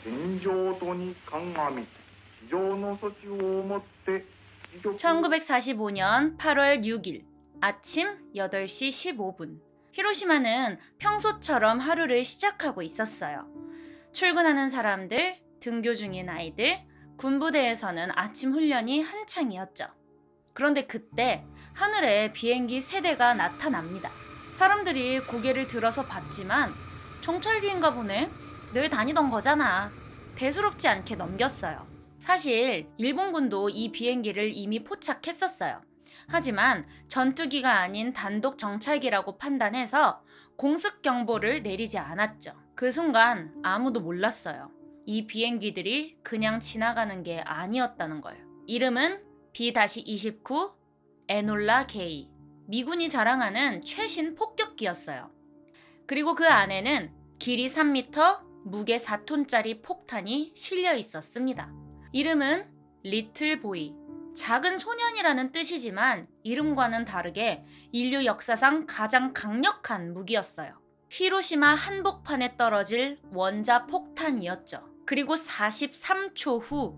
現状とに鑑み、非常の措置をもって帰局 1945년 8월 6일 아침 8시 15분. 히로시마는 평소처럼 하루를 시작하고 있었어요. 출근하는 사람들, 등교 중인 아이들, 군부대에서는 아침 훈련이 한창이었죠. 그런데 그때 하늘에 비행기 3대가 나타납니다. 사람들이 고개를 들어서 봤지만 정찰기인가 보네. 늘 다니던 거잖아. 대수롭지 않게 넘겼어요. 사실 일본군도 이 비행기를 이미 포착했었어요. 하지만 전투기가 아닌 단독 정찰기라고 판단해서 공습 경보를 내리지 않았죠. 그 순간 아무도 몰랐어요. 이 비행기들이 그냥 지나가는 게 아니었다는 걸. 이름은 B-29 에놀라 게이. 미군이 자랑하는 최신 폭격기였어요. 그리고 그 안에는 길이 3m, 무게 4톤짜리 폭탄이 실려 있었습니다. 이름은 리틀 보이. 작은 소년이라는 뜻이지만 이름과는 다르게 인류 역사상 가장 강력한 무기였어요. 히로시마 한복판에 떨어질 원자 폭탄이었죠. 그리고 43초 후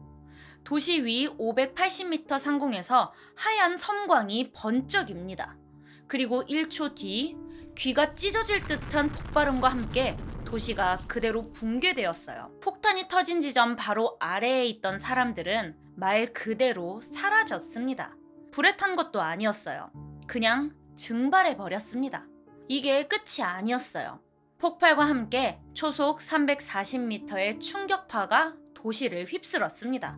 도시 위 580m 상공에서 하얀 섬광이 번쩍입니다. 그리고 1초 뒤 귀가 찢어질 듯한 폭발음과 함께 도시가 그대로 붕괴되었어요. 폭탄이 터진 지점 바로 아래에 있던 사람들은 말 그대로 사라졌습니다. 불에 탄 것도 아니었어요. 그냥 증발해버렸습니다. 이게 끝이 아니었어요. 폭발과 함께 초속 340m의 충격파가 도시를 휩쓸었습니다.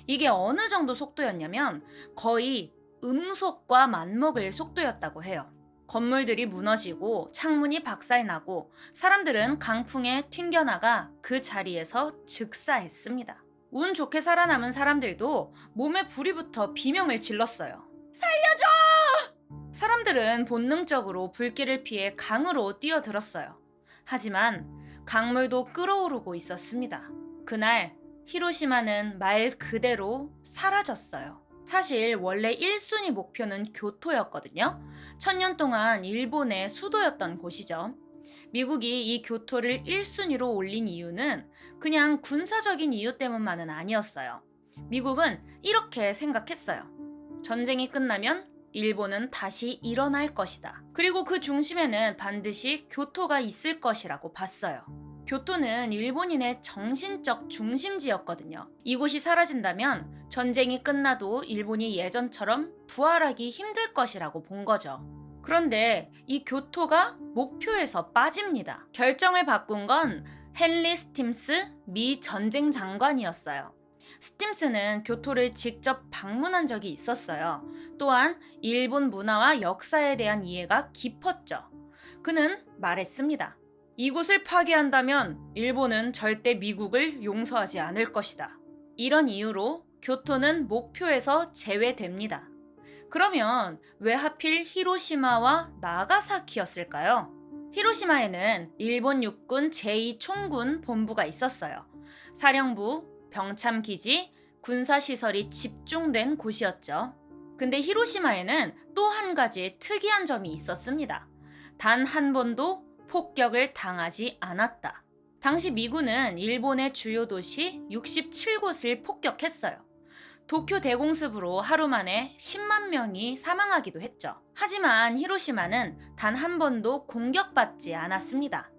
이게 어느 정도 속도였냐면 거의 음속과 맞먹을 속도였다고 해요. 건물들이 무너지고 창문이 박살나고 사람들은 강풍에 튕겨나가 그 자리에서 즉사했습니다. 운 좋게 살아남은 사람들도 몸에 불이 붙어 비명을 질렀어요. 살려줘! 사람들은 본능적으로 불길을 피해 강으로 뛰어들었어요. 하지만 강물도 끓어오르고 있었습니다. 그날 히로시마는 말 그대로 사라졌어요. 사실 원래 1순위 목표는 교토였거든요. 1000년 동안 일본의 수도였던 곳이죠. 미국이 이 교토를 1순위로 올린 이유는 그냥 군사적인 이유 때문만은 아니었어요. 미국은 이렇게 생각했어요. 전쟁이 끝나면 일본은 다시 일어날 것이다. 그리고 그 중심에는 반드시 교토가 있을 것이라고 봤어요. 교토는 일본인의 정신적 중심지였거든요. 이곳이 사라진다면 전쟁이 끝나도 일본이 예전처럼 부활하기 힘들 것이라고 본 거죠. 그런데 이 교토가 목표에서 빠집니다. 결정을 바꾼 건 헨리 스팀스 미 전쟁 장관이었어요. 스팀스는 교토를 직접 방문한 적이 있었어요. 또한 일본 문화와 역사에 대한 이해가 깊었죠. 그는 말했습니다. 이곳을 파괴한다면 일본은 절대 미국을 용서하지 않을 것이다. 이런 이유로 교토는 목표에서 제외됩니다. 그러면 왜 하필 히로시마와 나가사키였을까요? 히로시마에는 일본 육군 제2총군 본부가 있었어요. 사령부, 병참기지, 군사시설이 집중된 곳이었죠. 근데 히로시마에는 또 한 가지 특이한 점이 있었습니다. 단 한 번도 폭격을 당하지 않았다. 당시 미군은 일본의 주요 도시 67곳을 폭격했어요. 도쿄 대공습으로 하루 만에 10만 명이 사망하기도 했죠. 하지만 히로시마는 단 한 번도 공격받지 않았습니다.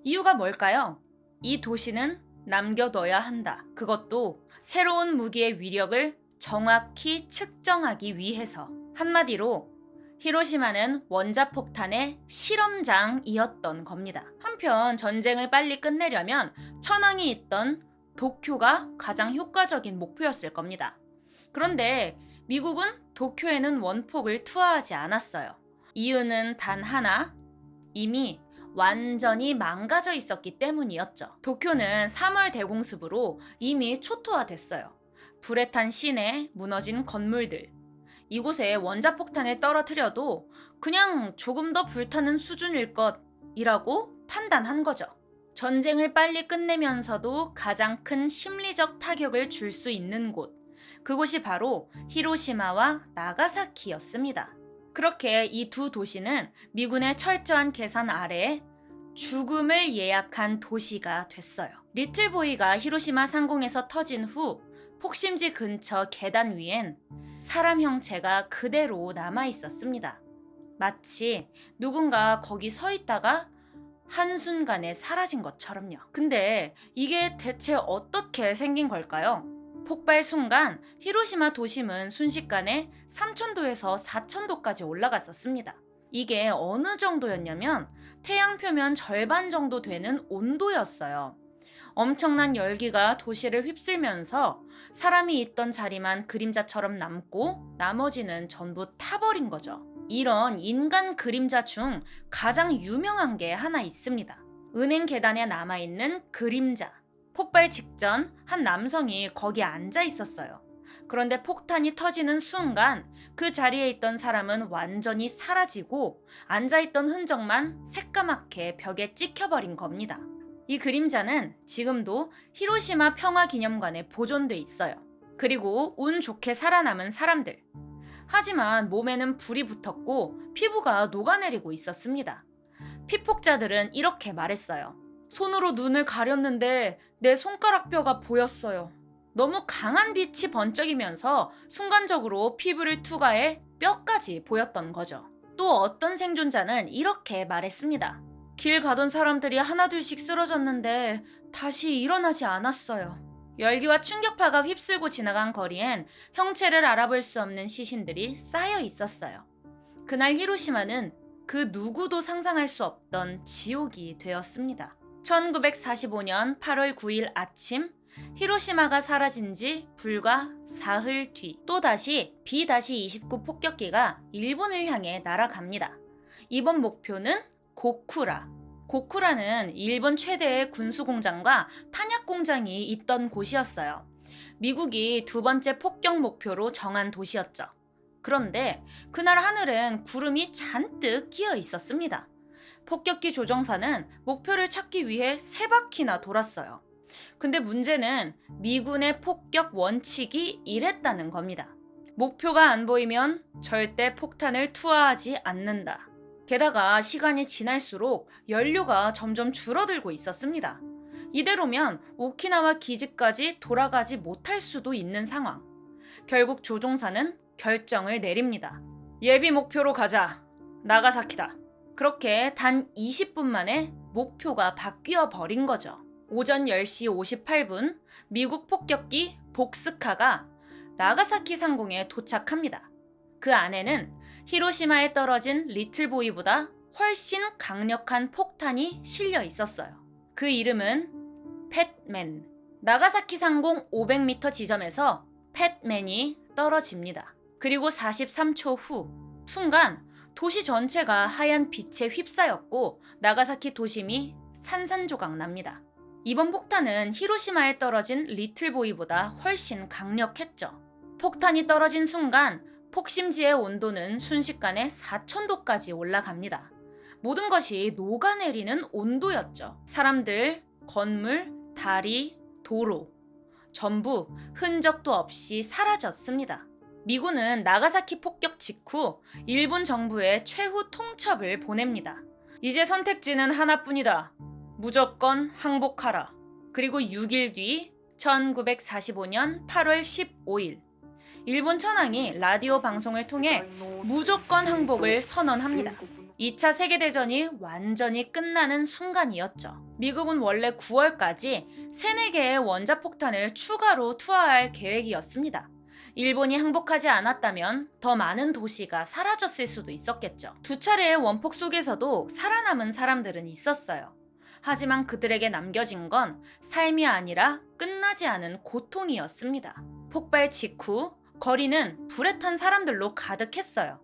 이유가 뭘까요? 이 도시는 남겨둬야 한다. 그것도 새로운 무기의 위력을 정확히 측정하기 위해서. 한마디로 히로시마는 원자폭탄의 실험장이었던 겁니다. 한편 전쟁을 빨리 끝내려면 천황이 있던 도쿄가 가장 효과적인 목표였을 겁니다. 그런데 미국은 도쿄에는 원폭을 투하하지 않았어요. 이유는 단 하나, 이미 완전히 망가져 있었기 때문이었죠. 도쿄는 3월 대공습으로 이미 초토화됐어요. 불에 탄 시내, 무너진 건물들. 이곳에 원자폭탄을 떨어뜨려도 그냥 조금 더 불타는 수준일 것이라고 판단한 거죠. 전쟁을 빨리 끝내면서도 가장 큰 심리적 타격을 줄 수 있는 곳. 그곳이 바로 히로시마와 나가사키였습니다. 그렇게 이 두 도시는 미군의 철저한 계산 아래에 죽음을 예약한 도시가 됐어요. 리틀보이가 히로시마 상공에서 터진 후 폭심지 근처 계단 위엔 사람 형체가 그대로 남아 있었습니다. 마치 누군가 거기 서 있다가 한순간에 사라진 것처럼요. 근데 이게 대체 어떻게 생긴 걸까요? 폭발 순간 히로시마 도심은 순식간에 3000도에서 4000도까지 올라갔었습니다. 이게 어느 정도였냐면 태양 표면 절반 정도 되는 온도였어요. 엄청난 열기가 도시를 휩쓸면서 사람이 있던 자리만 그림자처럼 남고 나머지는 전부 타버린 거죠. 이런 인간 그림자 중 가장 유명한 게 하나 있습니다. 은행 계단에 남아있는 그림자. 폭발 직전 한 남성이 거기 앉아 있었어요. 그런데 폭탄이 터지는 순간 그 자리에 있던 사람은 완전히 사라지고 앉아있던 흔적만 새까맣게 벽에 찍혀버린 겁니다. 이 그림자는 지금도 히로시마 평화기념관에 보존돼 있어요. 그리고 운 좋게 살아남은 사람들. 하지만 몸에는 불이 붙었고 피부가 녹아내리고 있었습니다. 피폭자들은 이렇게 말했어요. 손으로 눈을 가렸는데 내 손가락뼈가 보였어요. 너무 강한 빛이 번쩍이면서 순간적으로 피부를 투과해 뼈까지 보였던 거죠. 또 어떤 생존자는 이렇게 말했습니다. 길 가던 사람들이 하나둘씩 쓰러졌는데 다시 일어나지 않았어요. 열기와 충격파가 휩쓸고 지나간 거리엔 형체를 알아볼 수 없는 시신들이 쌓여 있었어요. 그날 히로시마는 그 누구도 상상할 수 없던 지옥이 되었습니다. 1945년 8월 9일 아침 히로시마가 사라진 지 불과 사흘 뒤 또다시 B-29 폭격기가 일본을 향해 날아갑니다. 이번 목표는 고쿠라. 고쿠라는 일본 최대의 군수공장과 탄약공장이 있던 곳이었어요. 미국이 두 번째 폭격 목표로 정한 도시였죠. 그런데 그날 하늘엔 구름이 잔뜩 끼어 있었습니다. 폭격기 조종사는 목표를 찾기 위해 3바퀴나 돌았어요. 근데 문제는 미군의 폭격 원칙이 이랬다는 겁니다. 목표가 안 보이면 절대 폭탄을 투하하지 않는다. 게다가 시간이 지날수록 연료가 점점 줄어들고 있었습니다. 이대로면 오키나와 기지까지 돌아가지 못할 수도 있는 상황. 결국 조종사는 결정을 내립니다. 예비 목표로 가자. 나가사키다. 그렇게 단 20분 만에 목표가 바뀌어 버린 거죠. 오전 10시 58분 미국 폭격기 복스카가 나가사키 상공에 도착합니다. 그 안에는 히로시마에 떨어진 리틀보이보다 훨씬 강력한 폭탄이 실려 있었어요. 그 이름은 팻맨. 나가사키 상공 500m 지점에서 팻맨이 떨어집니다. 그리고 43초 후 순간 도시 전체가 하얀 빛에 휩싸였고 나가사키 도심이 산산조각 납니다. 이번 폭탄은 히로시마에 떨어진 리틀보이보다 훨씬 강력했죠. 폭탄이 떨어진 순간 폭심지의 온도는 순식간에 4000도까지 올라갑니다. 모든 것이 녹아내리는 온도였죠. 사람들, 건물, 다리, 도로 전부 흔적도 없이 사라졌습니다. 미군은 나가사키 폭격 직후 일본 정부에 최후 통첩을 보냅니다. 이제 선택지는 하나뿐이다. 무조건 항복하라. 그리고 6일 뒤 1945년 8월 15일 일본 천황이 라디오 방송을 통해 무조건 항복을 선언합니다. 2차 세계대전이 완전히 끝나는 순간이었죠. 미국은 원래 9월까지 3-4개의 원자폭탄을 추가로 투하할 계획이었습니다. 일본이 항복하지 않았다면 더 많은 도시가 사라졌을 수도 있었겠죠. 2차례의 원폭 속에서도 살아남은 사람들은 있었어요. 하지만 그들에게 남겨진 건 삶이 아니라 끝나지 않은 고통이었습니다. 폭발 직후 거리는 불에 탄 사람들로 가득했어요.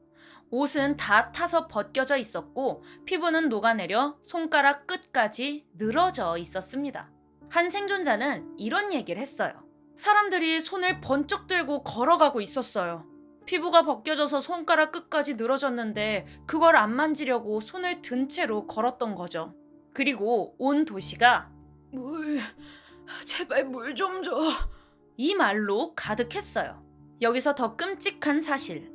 옷은 다 타서 벗겨져 있었고 피부는 녹아내려 손가락 끝까지 늘어져 있었습니다. 한 생존자는 이런 얘기를 했어요. 사람들이 손을 번쩍 들고 걸어가고 있었어요. 피부가 벗겨져서 손가락 끝까지 늘어졌는데 그걸 안 만지려고 손을 든 채로 걸었던 거죠. 그리고 온 도시가 물, 제발 물 좀 줘. 이 말로 가득했어요. 여기서 더 끔찍한 사실.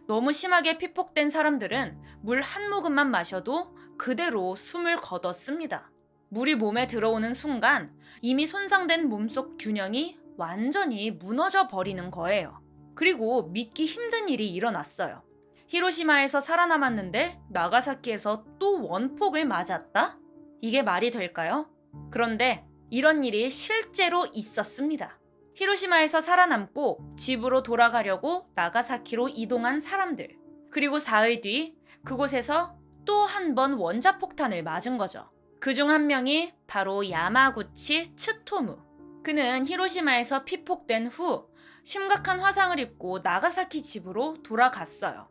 너무 심하게 피폭된 사람들은 물 한 모금만 마셔도 그대로 숨을 거뒀습니다. 물이 몸에 들어오는 순간 이미 손상된 몸속 균형이 완전히 무너져 버리는 거예요. 그리고 믿기 힘든 일이 일어났어요. 히로시마에서 살아남았는데 나가사키에서 또 원폭을 맞았다? 이게 말이 될까요? 그런데 이런 일이 실제로 있었습니다. 히로시마에서 살아남고 집으로 돌아가려고 나가사키로 이동한 사람들. 그리고 사흘 뒤 그곳에서 또 한 번 원자폭탄을 맞은 거죠. 그중 한 명이 바로 야마구치 츠토무. 그는 히로시마에서 피폭된 후 심각한 화상을 입고 나가사키 집으로 돌아갔어요.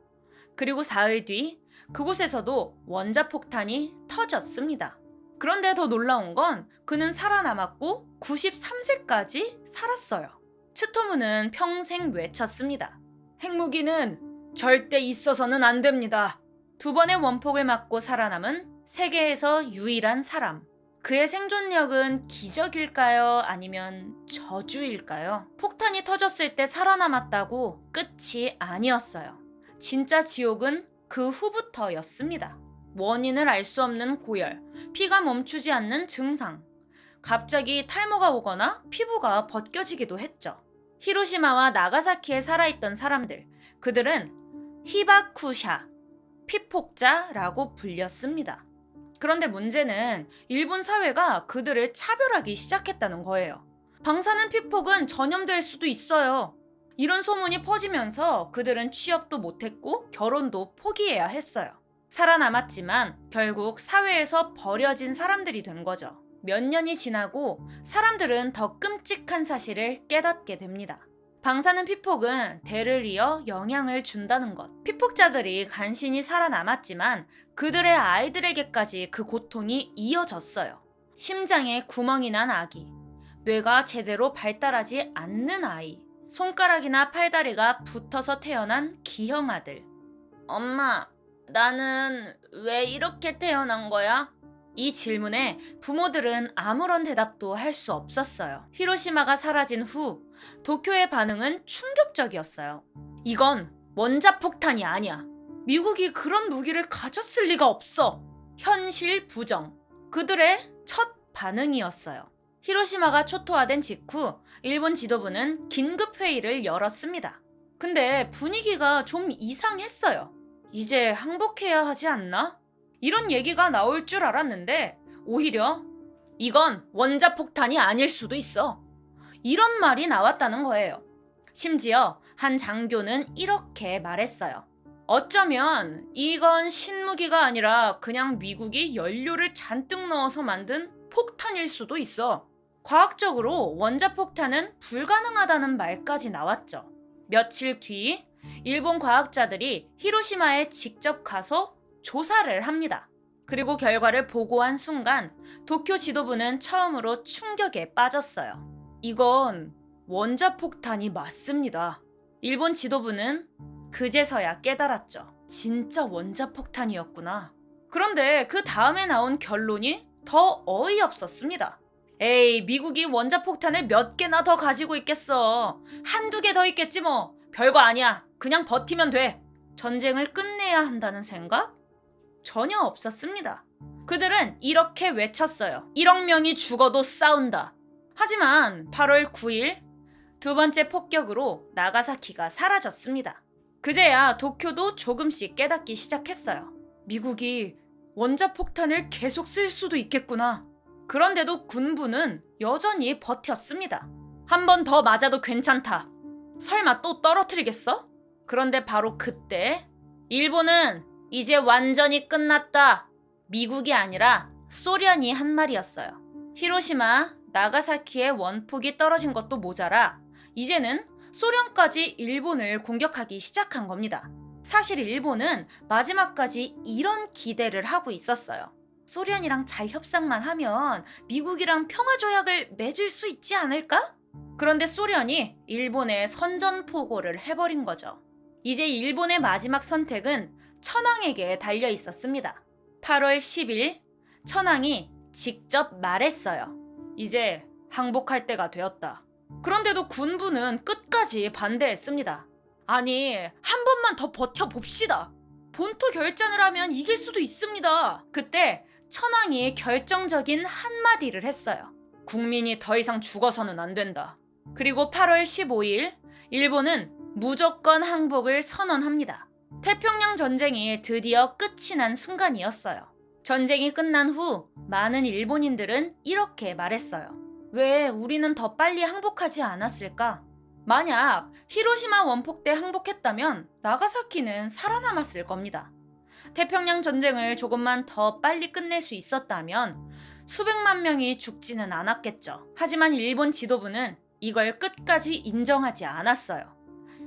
그리고 사흘 뒤 그곳에서도 원자폭탄이 터졌습니다. 그런데 더 놀라운 건 그는 살아남았고 93세까지 살았어요. 츠토무는 평생 외쳤습니다. 핵무기는 절대 있어서는 안 됩니다. 두 번의 원폭을 맞고 살아남은 세계에서 유일한 사람. 그의 생존력은 기적일까요? 아니면 저주일까요? 폭탄이 터졌을 때 살아남았다고 끝이 아니었어요. 진짜 지옥은 그 후부터였습니다. 원인을 알 수 없는 고열, 피가 멈추지 않는 증상, 갑자기 탈모가 오거나 피부가 벗겨지기도 했죠. 히로시마와 나가사키에 살아있던 사람들, 그들은 히바쿠샤, 피폭자라고 불렸습니다. 그런데 문제는 일본 사회가 그들을 차별하기 시작했다는 거예요. 방사능 피폭은 전염될 수도 있어요. 이런 소문이 퍼지면서 그들은 취업도 못했고 결혼도 포기해야 했어요. 살아남았지만 결국 사회에서 버려진 사람들이 된 거죠. 몇 년이 지나고 사람들은 더 끔찍한 사실을 깨닫게 됩니다. 방사능 피폭은 대를 이어 영향을 준다는 것. 피폭자들이 간신히 살아남았지만 그들의 아이들에게까지 그 고통이 이어졌어요. 심장에 구멍이 난 아기, 뇌가 제대로 발달하지 않는 아이, 손가락이나 팔다리가 붙어서 태어난 기형 아들. 엄마, 나는 왜 이렇게 태어난 거야? 이 질문에 부모들은 아무런 대답도 할 수 없었어요. 히로시마가 사라진 후 도쿄의 반응은 충격적이었어요. 이건 원자폭탄이 아니야. 미국이 그런 무기를 가졌을 리가 없어. 현실 부정. 그들의 첫 반응이었어요. 히로시마가 초토화된 직후 일본 지도부는 긴급 회의를 열었습니다. 근데 분위기가 좀 이상했어요. 이제 항복해야 하지 않나? 이런 얘기가 나올 줄 알았는데 오히려 이건 원자폭탄이 아닐 수도 있어. 이런 말이 나왔다는 거예요. 심지어 한 장교는 이렇게 말했어요. 어쩌면 이건 신무기가 아니라 그냥 미국이 연료를 잔뜩 넣어서 만든 폭탄일 수도 있어. 과학적으로 원자폭탄은 불가능하다는 말까지 나왔죠. 며칠 뒤 일본 과학자들이 히로시마에 직접 가서 조사를 합니다. 그리고 결과를 보고한 순간 도쿄 지도부는 처음으로 충격에 빠졌어요. 이건 원자폭탄이 맞습니다. 일본 지도부는 그제서야 깨달았죠. 진짜 원자폭탄이었구나. 그런데 그 다음에 나온 결론이 더 어이없었습니다. 에이, 미국이 원자폭탄을 몇 개나 더 가지고 있겠어. 한두 개 더 있겠지 뭐. 별거 아니야. 그냥 버티면 돼. 전쟁을 끝내야 한다는 생각? 전혀 없었습니다. 그들은 이렇게 외쳤어요. 1억 명이 죽어도 싸운다. 하지만 8월 9일 두 번째 폭격으로 나가사키가 사라졌습니다. 그제야 도쿄도 조금씩 깨닫기 시작했어요. 미국이 원자폭탄을 계속 쓸 수도 있겠구나. 그런데도 군부는 여전히 버텼습니다. 한 번 더 맞아도 괜찮다. 설마 또 떨어뜨리겠어? 그런데 바로 그때 일본은 이제 완전히 끝났다. 미국이 아니라 소련이 한 말이었어요. 히로시마, 나가사키의 원폭이 떨어진 것도 모자라 이제는 소련까지 일본을 공격하기 시작한 겁니다. 사실 일본은 마지막까지 이런 기대를 하고 있었어요. 소련이랑 잘 협상만 하면 미국이랑 평화조약을 맺을 수 있지 않을까? 그런데 소련이 일본에 선전포고를 해버린 거죠. 이제 일본의 마지막 선택은 천황에게 달려 있었습니다. 8월 10일 천황이 직접 말했어요. 이제 항복할 때가 되었다. 그런데도 군부는 끝까지 반대했습니다. 아니, 한 번만 더 버텨봅시다. 본토 결전을 하면 이길 수도 있습니다. 그때 천황이 결정적인 한마디를 했어요. 국민이 더 이상 죽어서는 안 된다. 그리고 8월 15일 일본은 무조건 항복을 선언합니다. 태평양 전쟁이 드디어 끝이 난 순간이었어요. 전쟁이 끝난 후 많은 일본인들은 이렇게 말했어요. 왜 우리는 더 빨리 항복하지 않았을까? 만약 히로시마 원폭 때 항복했다면 나가사키는 살아남았을 겁니다. 태평양 전쟁을 조금만 더 빨리 끝낼 수 있었다면 수백만 명이 죽지는 않았겠죠. 하지만 일본 지도부는 이걸 끝까지 인정하지 않았어요.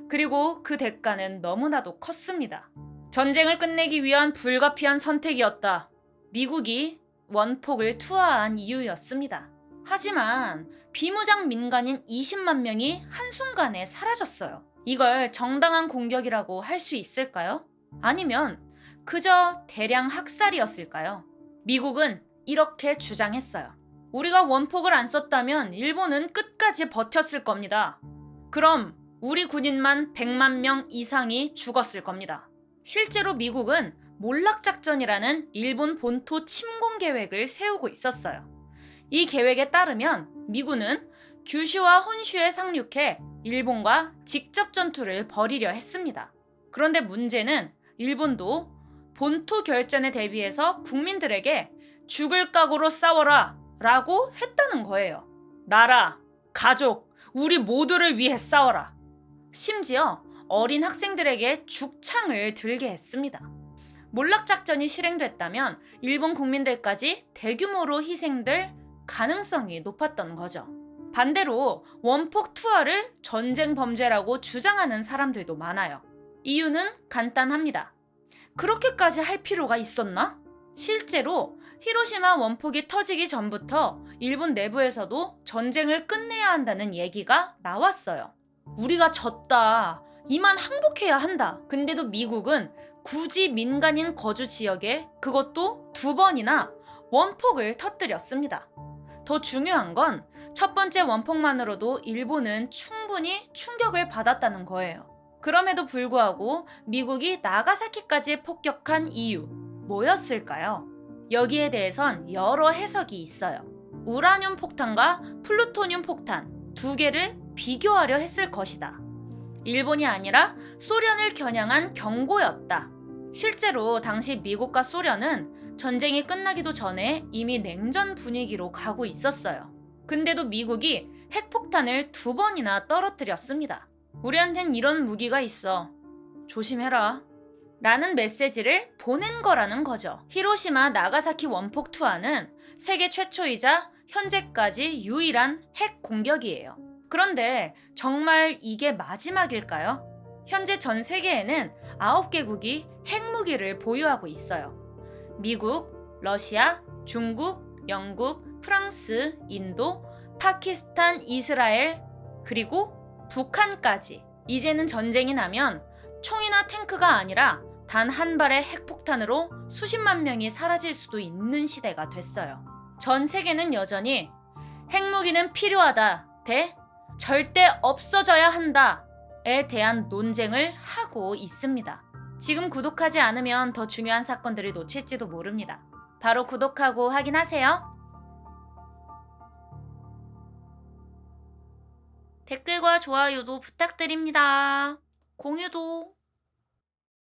그리고 그 대가는 너무나도 컸습니다. 전쟁을 끝내기 위한 불가피한 선택이었다. 미국이 원폭을 투하한 이유였습니다. 하지만 비무장 민간인 20만 명이 한순간에 사라졌어요. 이걸 정당한 공격이라고 할 수 있을까요? 아니면 그저 대량 학살이었을까요? 미국은 이렇게 주장했어요. 우리가 원폭을 안 썼다면 일본은 끝까지 버텼을 겁니다. 그럼 우리 군인만 100만 명 이상이 죽었을 겁니다. 실제로 미국은 몰락작전이라는 일본 본토 침공 계획을 세우고 있었어요. 이 계획에 따르면 미군은 규슈와 혼슈에 상륙해 일본과 직접 전투를 벌이려 했습니다. 그런데 문제는 일본도 본토 결전에 대비해서 국민들에게 죽을 각오로 싸워라 라고 했다는 거예요. 나라, 가족, 우리 모두를 위해 싸워라. 심지어 어린 학생들에게 죽창을 들게 했습니다. 몰락작전이 실행됐다면 일본 국민들까지 대규모로 희생될 가능성이 높았던 거죠. 반대로 원폭 투하를 전쟁 범죄라고 주장하는 사람들도 많아요. 이유는 간단합니다. 그렇게까지 할 필요가 있었나? 실제로 히로시마 원폭이 터지기 전부터 일본 내부에서도 전쟁을 끝내야 한다는 얘기가 나왔어요. 우리가 졌다. 이만 항복해야 한다. 근데도 미국은 굳이 민간인 거주 지역에 그것도 2번이나 원폭을 터뜨렸습니다. 더 중요한 건 첫 번째 원폭만으로도 일본은 충분히 충격을 받았다는 거예요. 그럼에도 불구하고 미국이 나가사키까지 폭격한 이유 뭐였을까요? 여기에 대해선 여러 해석이 있어요. 우라늄 폭탄과 플루토늄 폭탄 2개를 비교하려 했을 것이다. 일본이 아니라 소련을 겨냥한 경고였다. 실제로 당시 미국과 소련은 전쟁이 끝나기도 전에 이미 냉전 분위기로 가고 있었어요. 근데도 미국이 핵폭탄을 2번이나 떨어뜨렸습니다. 우리한텐 이런 무기가 있어. 조심해라. 라는 메시지를 보낸 거라는 거죠. 히로시마 나가사키 원폭 투하는 세계 최초이자 현재까지 유일한 핵 공격이에요. 그런데 정말 이게 마지막일까요? 현재 전 세계에는 9개국이 핵무기를 보유하고 있어요. 미국, 러시아, 중국, 영국, 프랑스, 인도, 파키스탄, 이스라엘, 그리고 북한까지. 이제는 전쟁이 나면 총이나 탱크가 아니라 단 한 발의 핵폭탄으로 수십만 명이 사라질 수도 있는 시대가 됐어요. 전 세계는 여전히 핵무기는 필요하다 대 절대 없어져야 한다에 대한 논쟁을 하고 있습니다. 지금 구독하지 않으면 더 중요한 사건들을 놓칠지도 모릅니다. 바로 구독하고 확인하세요. 댓글과 좋아요도 부탁드립니다. 공유도.